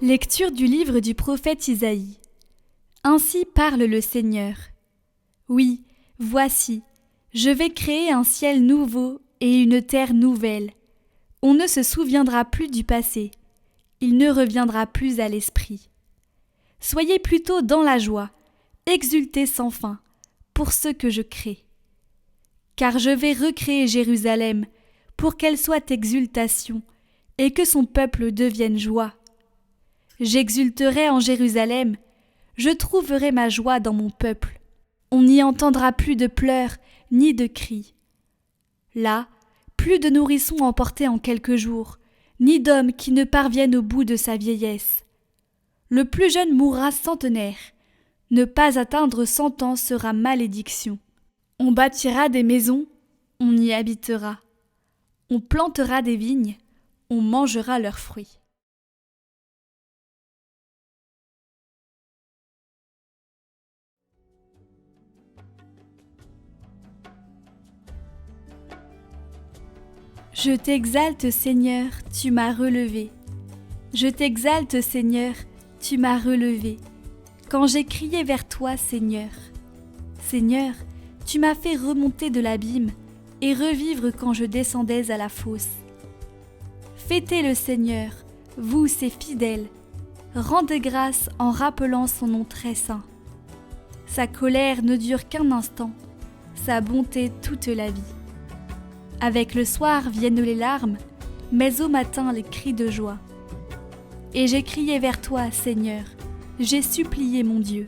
Lecture du livre du prophète Isaïe. Ainsi parle le Seigneur. Oui, voici, je vais créer un ciel nouveau et une terre nouvelle. On ne se souviendra plus du passé, il ne reviendra plus à l'esprit. Soyez plutôt dans la joie, exultez sans fin, pour ce que je crée. Car je vais recréer Jérusalem, pour qu'elle soit exultation, et que son peuple devienne joie. J'exulterai en Jérusalem, je trouverai ma joie dans mon peuple. On n'y entendra plus de pleurs ni de cris. Là, plus de nourrissons emportés en quelques jours, ni d'homme qui ne parvienne au bout de sa vieillesse. Le plus jeune mourra centenaire. Ne pas atteindre 100 ans sera malédiction. On bâtira des maisons, on y habitera. On plantera des vignes, on mangera leurs fruits. Je t'exalte, Seigneur, tu m'as relevé. Je t'exalte, Seigneur, tu m'as relevé. Quand j'ai crié vers toi, Seigneur. Seigneur, tu m'as fait remonter de l'abîme et revivre quand je descendais à la fosse. Fêtez le Seigneur, vous ses fidèles. Rendez grâce en rappelant son nom très saint. Sa colère ne dure qu'un instant, sa bonté toute la vie. Avec le soir viennent les larmes, mais au matin les cris de joie. Et j'ai crié vers toi, Seigneur, j'ai supplié mon Dieu.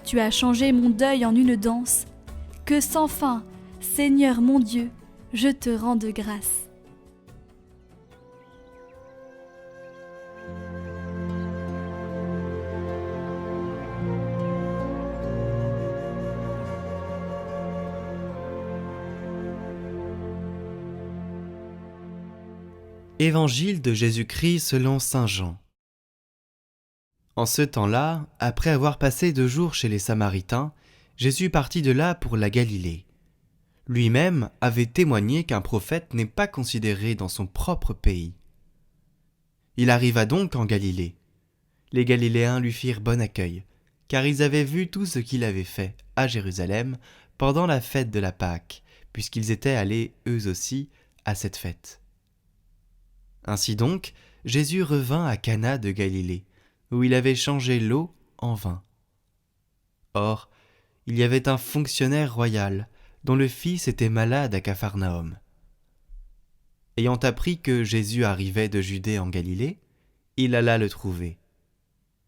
Tu as changé mon deuil en une danse, que sans fin, Seigneur mon Dieu, je te rende grâce. Évangile de Jésus-Christ selon saint Jean. En ce temps-là, après avoir passé 2 jours chez les Samaritains, Jésus partit de là pour la Galilée. Lui-même avait témoigné qu'un prophète n'est pas considéré dans son propre pays. Il arriva donc en Galilée. Les Galiléens lui firent bon accueil, car ils avaient vu tout ce qu'il avait fait à Jérusalem pendant la fête de la Pâque, puisqu'ils étaient allés eux aussi à cette fête. Ainsi donc, Jésus revint à Cana de Galilée, où il avait changé l'eau en vin. Or, il y avait un fonctionnaire royal, dont le fils était malade à Capharnaüm. Ayant appris que Jésus arrivait de Judée en Galilée, il alla le trouver.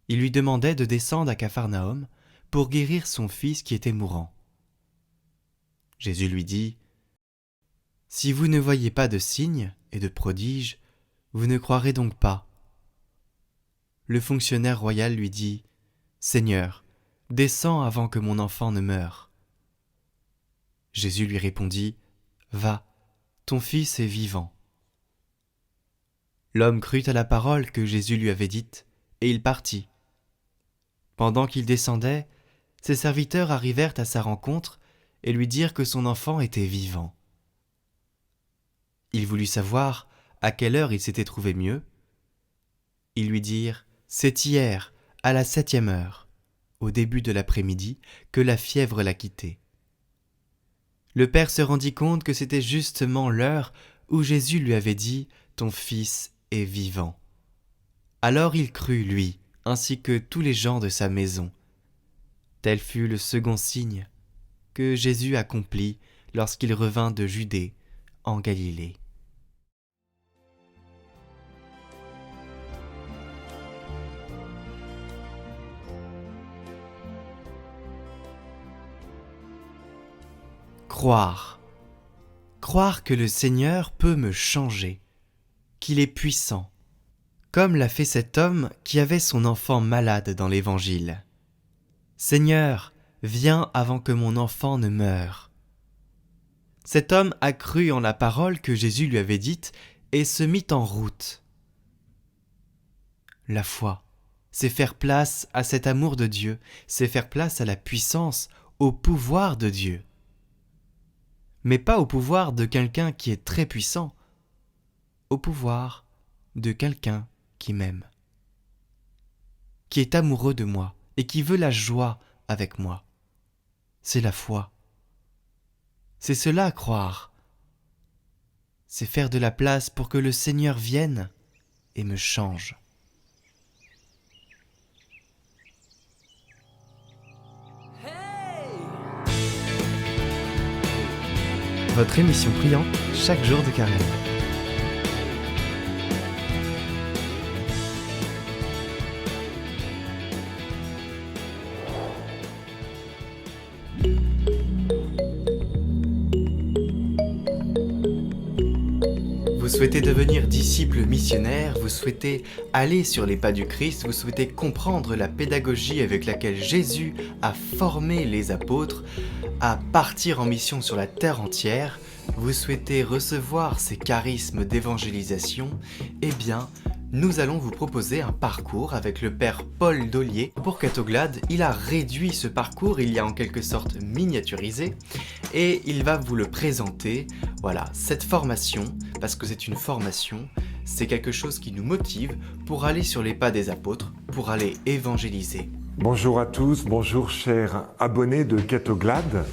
Il lui demandait de descendre à Capharnaüm pour guérir son fils qui était mourant. Jésus lui dit : « Si vous ne voyez pas de signes et de prodiges, vous ne croirez donc pas. » Le fonctionnaire royal lui dit : « Seigneur, descends avant que mon enfant ne meure. » Jésus lui répondit : « Va, ton fils est vivant. » L'homme crut à la parole que Jésus lui avait dite, et il partit. Pendant qu'il descendait, ses serviteurs arrivèrent à sa rencontre et lui dirent que son enfant était vivant. Il voulut savoir à quelle heure il s'était trouvé mieux. Ils lui dirent : « C'est hier, à la 7e heure, au début de l'après-midi, que la fièvre l'a quitté. » Le père se rendit compte que c'était justement l'heure où Jésus lui avait dit : « Ton fils est vivant. » Alors il crut, lui, ainsi que tous les gens de sa maison. Tel fut le second signe que Jésus accomplit lorsqu'il revint de Judée en Galilée. Croire. Croire que le Seigneur peut me changer, qu'il est puissant, comme l'a fait cet homme qui avait son enfant malade dans l'Évangile. « Seigneur, viens avant que mon enfant ne meure. » Cet homme a cru en la parole que Jésus lui avait dite et se mit en route. La foi, c'est faire place à cet amour de Dieu, c'est faire place à la puissance, au pouvoir de Dieu. Mais pas au pouvoir de quelqu'un qui est très puissant, au pouvoir de quelqu'un qui m'aime. qui est amoureux de moi et qui veut la joie avec moi. C'est la foi. C'est cela croire. C'est faire de la place pour que le Seigneur vienne et me change. Votre émission priante chaque jour de carême. Vous souhaitez devenir disciple missionnaire, vous souhaitez aller sur les pas du Christ, vous souhaitez comprendre la pédagogie avec laquelle Jésus a formé les apôtres à partir en mission sur la terre entière, vous souhaitez recevoir ces charismes d'évangélisation, eh bien, nous allons vous proposer un parcours avec le père Paul Dollier. Pour Catoglade, il a réduit ce parcours, il l'a en quelque sorte miniaturisé, et il va vous le présenter. Voilà, cette formation, parce que c'est une formation, c'est quelque chose qui nous motive pour aller sur les pas des apôtres, pour aller évangéliser. Bonjour à tous, bonjour chers abonnés de Catoglade.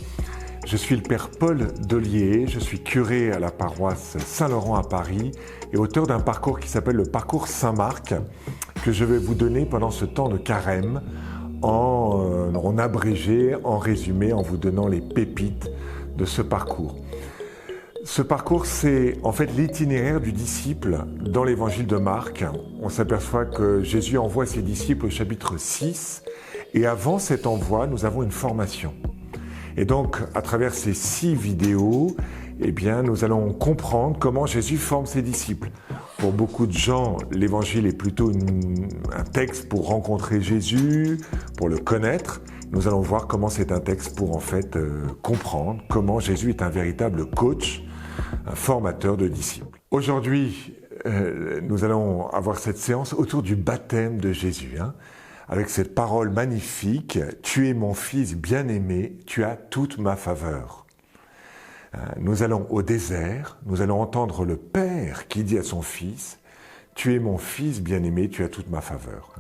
Je suis le père Paul Dollier, je suis curé à la paroisse Saint-Laurent à Paris et auteur d'un parcours qui s'appelle le parcours Saint-Marc que je vais vous donner pendant ce temps de carême en abrégé, en résumé, en vous donnant les pépites de ce parcours. Ce parcours, c'est en fait l'itinéraire du disciple dans l'évangile de Marc. On s'aperçoit que Jésus envoie ses disciples au chapitre 6 et avant cet envoi, nous avons une formation. Et donc, à travers ces 6 vidéos, eh bien, nous allons comprendre comment Jésus forme ses disciples. Pour beaucoup de gens, l'évangile est plutôt un texte pour rencontrer Jésus, pour le connaître. Nous allons voir comment c'est un texte pour en fait comprendre comment Jésus est un véritable coach, un formateur de disciples. Aujourd'hui, nous allons avoir cette séance autour du baptême de Jésus, avec cette parole magnifique « Tu es mon fils bien-aimé, tu as toute ma faveur ». Nous allons au désert, nous allons entendre le Père qui dit à son fils « Tu es mon fils bien-aimé, tu as toute ma faveur ».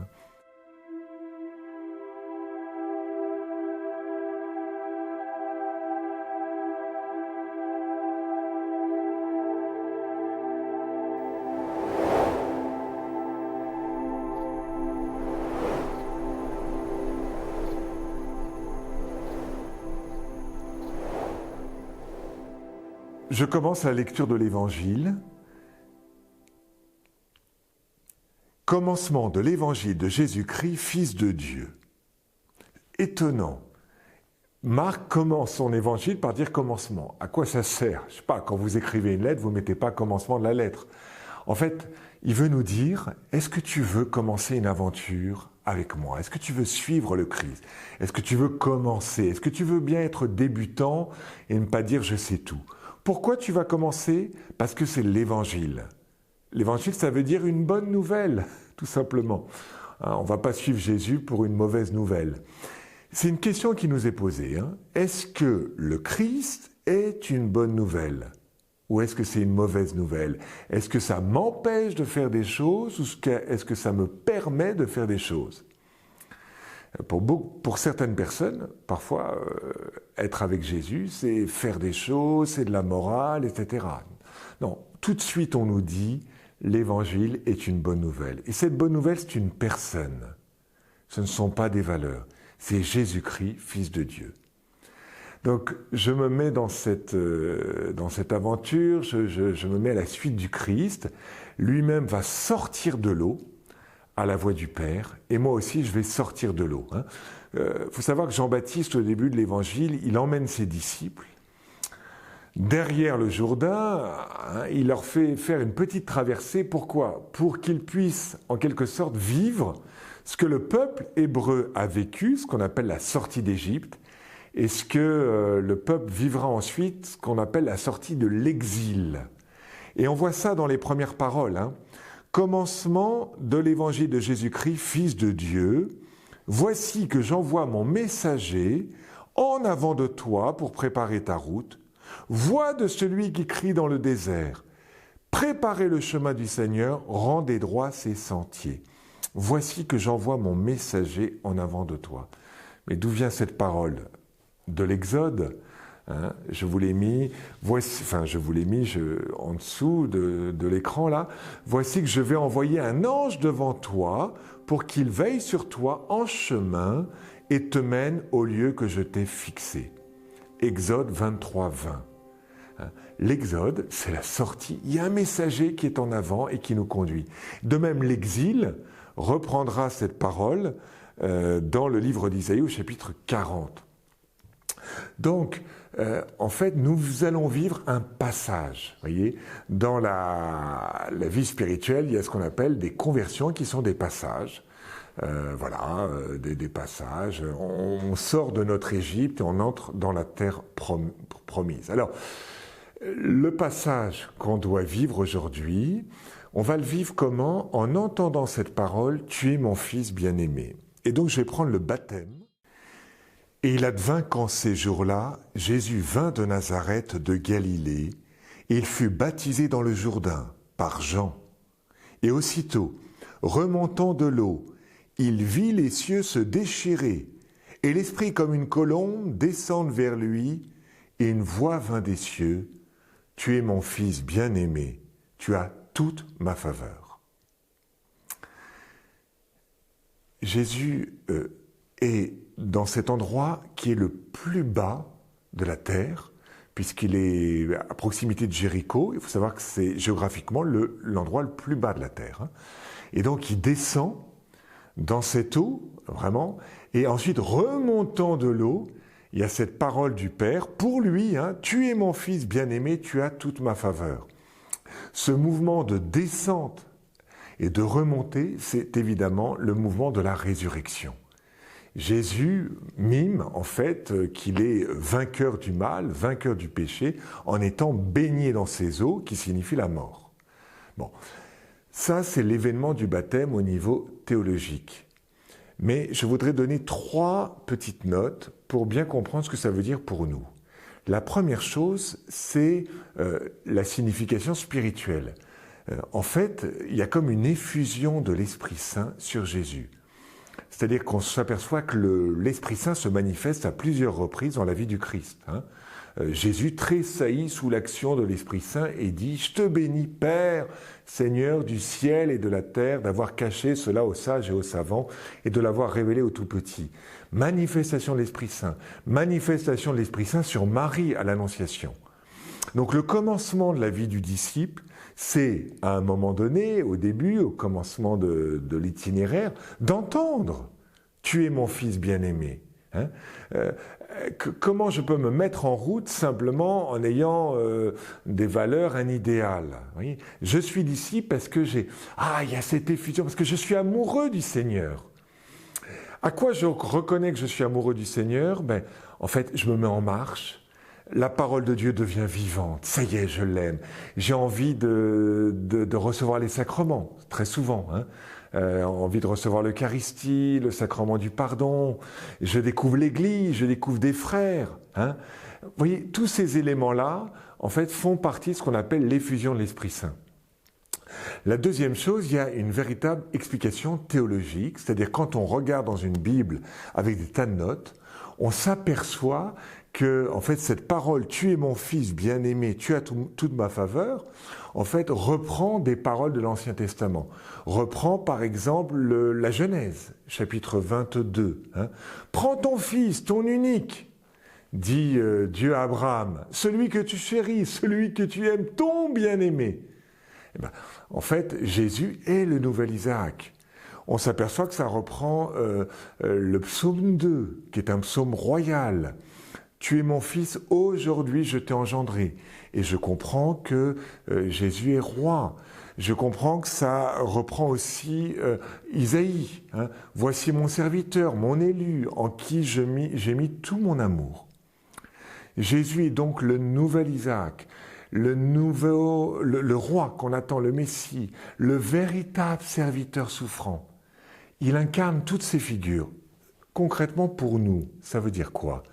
Je commence la lecture de l'Évangile. Commencement de l'Évangile de Jésus-Christ, Fils de Dieu. Étonnant. Marc commence son Évangile par dire commencement. À quoi ça sert? Je ne sais pas, quand vous écrivez une lettre, vous ne mettez pas commencement de la lettre. En fait, il veut nous dire, est-ce que tu veux commencer une aventure avec moi? Est-ce que tu veux suivre le Christ? Est-ce que tu veux commencer? Est-ce que tu veux bien être débutant et ne pas dire je sais tout? Pourquoi tu vas commencer? Parce que c'est l'Évangile. L'Évangile, ça veut dire une bonne nouvelle, tout simplement. On ne va pas suivre Jésus pour une mauvaise nouvelle. C'est une question qui nous est posée. Est-ce que le Christ est une bonne nouvelle? Ou est-ce que c'est une mauvaise nouvelle? Est-ce que ça m'empêche de faire des choses? Ou est-ce que ça me permet de faire des choses? Pour certaines personnes, parfois, être avec Jésus, c'est faire des choses, c'est de la morale, etc. Non, tout de suite on nous dit, l'Évangile est une bonne nouvelle. Et cette bonne nouvelle, c'est une personne. Ce ne sont pas des valeurs. C'est Jésus-Christ, Fils de Dieu. Donc, je me mets dans cette aventure, je me mets à la suite du Christ. Lui-même va sortir de l'eau, à la voix du Père, et moi aussi je vais sortir de l'eau. Faut savoir que Jean-Baptiste, au début de l'Évangile, il emmène ses disciples derrière le Jourdain, il leur fait faire une petite traversée. Pourquoi? Pour qu'ils puissent, en quelque sorte, vivre ce que le peuple hébreu a vécu, ce qu'on appelle la sortie d'Égypte, et ce que le peuple vivra ensuite, ce qu'on appelle la sortie de l'exil. Et on voit ça dans les premières paroles. Commencement de l'évangile de Jésus-Christ, Fils de Dieu. Voici que j'envoie mon messager en avant de toi pour préparer ta route. Voix de celui qui crie dans le désert. Préparez le chemin du Seigneur, rendez droit ses sentiers. Voici que j'envoie mon messager en avant de toi. Mais d'où vient cette parole? De l'Exode. Hein, je vous l'ai mis, en dessous de l'écran là. Voici que je vais envoyer un ange devant toi pour qu'il veille sur toi en chemin et te mène au lieu que je t'ai fixé. Exode 23, 20. Hein, l'Exode, c'est la sortie. Il y a un messager qui est en avant et qui nous conduit. De même, l'exil reprendra cette parole dans le livre d'Isaïe au chapitre 40. Donc, en fait, nous allons vivre un passage. Voyez, dans la vie spirituelle, il y a ce qu'on appelle des conversions qui sont des passages. Des passages. On sort de notre Égypte et on entre dans la terre promise. Alors, le passage qu'on doit vivre aujourd'hui, on va le vivre comment? En entendant cette parole, tu es mon fils bien-aimé. Et donc, je vais prendre le baptême. Et il advint qu'en ces jours-là, Jésus vint de Nazareth de Galilée, et il fut baptisé dans le Jourdain par Jean. Et aussitôt, remontant de l'eau, il vit les cieux se déchirer, et l'Esprit comme une colombe descendre vers lui, et une voix vint des cieux, « Tu es mon Fils bien-aimé, tu as toute ma faveur. » Jésus est dans cet endroit qui est le plus bas de la terre, puisqu'il est à proximité de Jéricho. Il faut savoir que c'est géographiquement l'endroit le plus bas de la terre. Hein. Et donc il descend dans cette eau, vraiment, et ensuite remontant de l'eau, il y a cette parole du Père, pour lui, hein, tu es mon fils bien-aimé, tu as toute ma faveur. Ce mouvement de descente et de remontée, c'est évidemment le mouvement de la résurrection. Jésus mime en fait qu'il est vainqueur du mal, vainqueur du péché, en étant baigné dans ces eaux qui signifie la mort. Bon, ça c'est l'événement du baptême au niveau théologique. Mais je voudrais donner 3 petites notes pour bien comprendre ce que ça veut dire pour nous. La première chose, c'est la signification spirituelle. En fait, il y a comme une effusion de l'Esprit Saint sur Jésus. C'est-à-dire qu'on s'aperçoit que l'Esprit Saint se manifeste à plusieurs reprises dans la vie du Christ. Hein. Jésus tressaillit sous l'action de l'Esprit Saint et dit « Je te bénis, Père, Seigneur du ciel et de la terre, d'avoir caché cela aux sages et aux savants et de l'avoir révélé aux tout-petits. » Manifestation de l'Esprit Saint. Manifestation de l'Esprit Saint sur Marie à l'Annonciation. Donc le commencement de la vie du disciple, c'est à un moment donné, au début, au commencement de l'itinéraire, d'entendre « Tu es mon fils bien-aimé ». Hein, comment je peux me mettre en route simplement en ayant des valeurs, un idéal. Oui, je suis disciple parce que il y a cette effusion, parce que je suis amoureux du Seigneur. À quoi je reconnais que je suis amoureux du Seigneur? En fait, je me mets en marche. La parole de Dieu devient vivante. Ça y est, je l'aime. J'ai envie de recevoir les sacrements, très souvent. Hein. Envie de recevoir l'Eucharistie, le sacrement du pardon. Je découvre l'Église, je découvre des frères. Hein. Vous voyez, tous ces éléments-là, en fait, font partie de ce qu'on appelle l'effusion de l'Esprit Saint. La deuxième chose, il y a une véritable explication théologique, c'est-à-dire quand on regarde dans une Bible avec des tas de notes, on s'aperçoit que, en fait, cette parole « Tu es mon fils bien-aimé, tu as toute ma faveur », en fait, reprend des paroles de l'Ancien Testament. Reprend, par exemple, la Genèse, chapitre 22. Hein. « Prends ton fils, ton unique », dit Dieu à Abraham, « celui que tu chéris, celui que tu aimes, ton bien-aimé ». En fait, Jésus est le nouvel Isaac. On s'aperçoit que ça reprend le psaume 2, qui est un psaume royal. Tu es mon fils, aujourd'hui je t'ai engendré. Et je comprends que Jésus est roi. Je comprends que ça reprend aussi Isaïe. Hein. Voici mon serviteur, mon élu, en qui j'ai mis tout mon amour. Jésus est donc le nouvel Isaac, le roi qu'on attend, le Messie, le véritable serviteur souffrant. Il incarne toutes ces figures. Concrètement pour nous, ça veut dire quoi?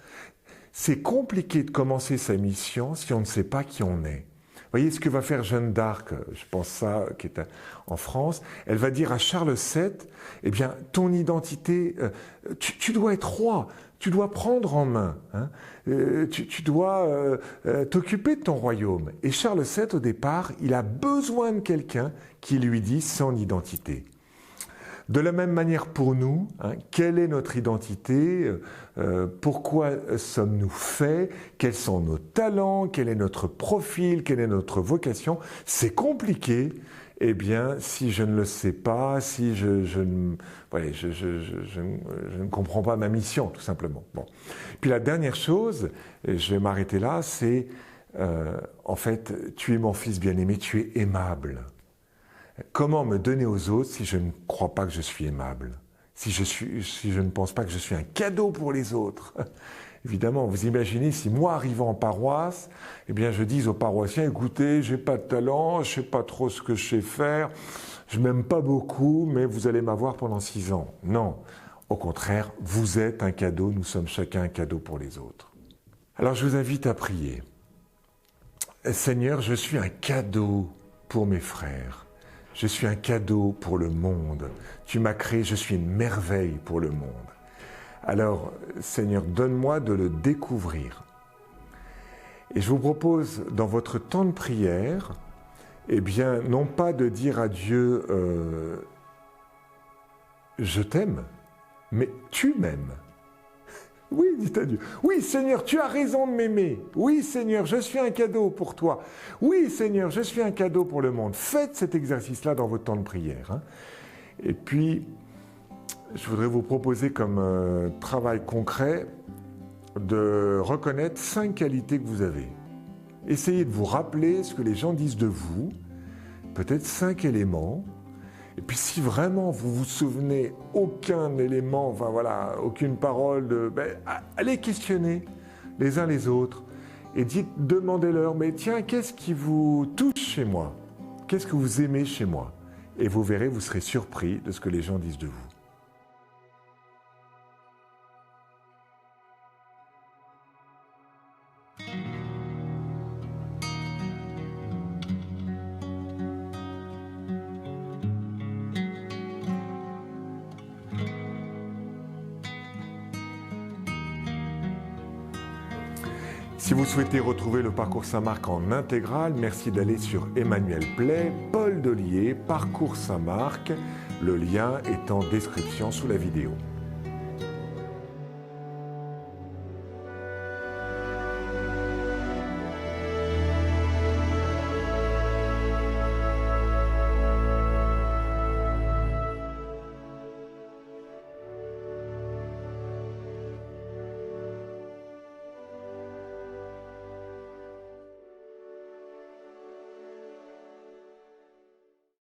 C'est compliqué de commencer sa mission si on ne sait pas qui on est. Voyez ce que va faire Jeanne d'Arc, je pense ça, qui est en France. Elle va dire à Charles VII, eh bien, ton identité, tu dois être roi, tu dois prendre en main, hein, tu dois t'occuper de ton royaume. Et Charles VII, au départ, il a besoin de quelqu'un qui lui dise son identité. De la même manière pour nous, hein, quelle est notre identité, pourquoi sommes-nous faits, quels sont nos talents, quel est notre profil, quelle est notre vocation, c'est compliqué. Eh bien, si je ne le sais pas, si je ne comprends pas ma mission, tout simplement. Bon. Puis la dernière chose, et je vais m'arrêter là, c'est en fait, tu es mon fils bien-aimé, tu es aimable. Comment me donner aux autres si je ne crois pas que je suis aimable, si je ne pense pas que je suis un cadeau pour les autres? Évidemment, vous imaginez si moi, arrivant en paroisse, eh bien, je dis aux paroissiens, écoutez, j'ai pas de talent, je sais pas trop ce que je sais faire, je m'aime pas beaucoup, mais vous allez m'avoir pendant 6 ans. Non. Au contraire, vous êtes un cadeau, nous sommes chacun un cadeau pour les autres. Alors, je vous invite à prier. Seigneur, je suis un cadeau pour mes frères. Je suis un cadeau pour le monde. Tu m'as créé, je suis une merveille pour le monde. Alors, Seigneur, donne-moi de le découvrir. Et je vous propose, dans votre temps de prière, eh bien, non pas de dire à Dieu je t'aime, mais tu m'aimes. Oui, dites à Dieu. Oui, Seigneur, tu as raison de m'aimer. Oui, Seigneur, je suis un cadeau pour toi. Oui, Seigneur, je suis un cadeau pour le monde. Faites cet exercice-là dans votre temps de prière. Hein. Et puis, je voudrais vous proposer comme travail concret de reconnaître 5 qualités que vous avez. Essayez de vous rappeler ce que les gens disent de vous, peut-être 5 éléments. Et puis si vraiment vous vous souvenez aucun élément, enfin voilà, aucune parole, allez questionner les uns les autres et demandez-leur, mais tiens, qu'est-ce qui vous touche chez moi? Qu'est-ce que vous aimez chez moi? Et vous verrez, vous serez surpris de ce que les gens disent de vous. Si vous souhaitez retrouver le Parcours Saint-Marc en intégrale, merci d'aller sur Emmanuel Play, Paul Dolier, Parcours Saint-Marc. Le lien est en description sous la vidéo.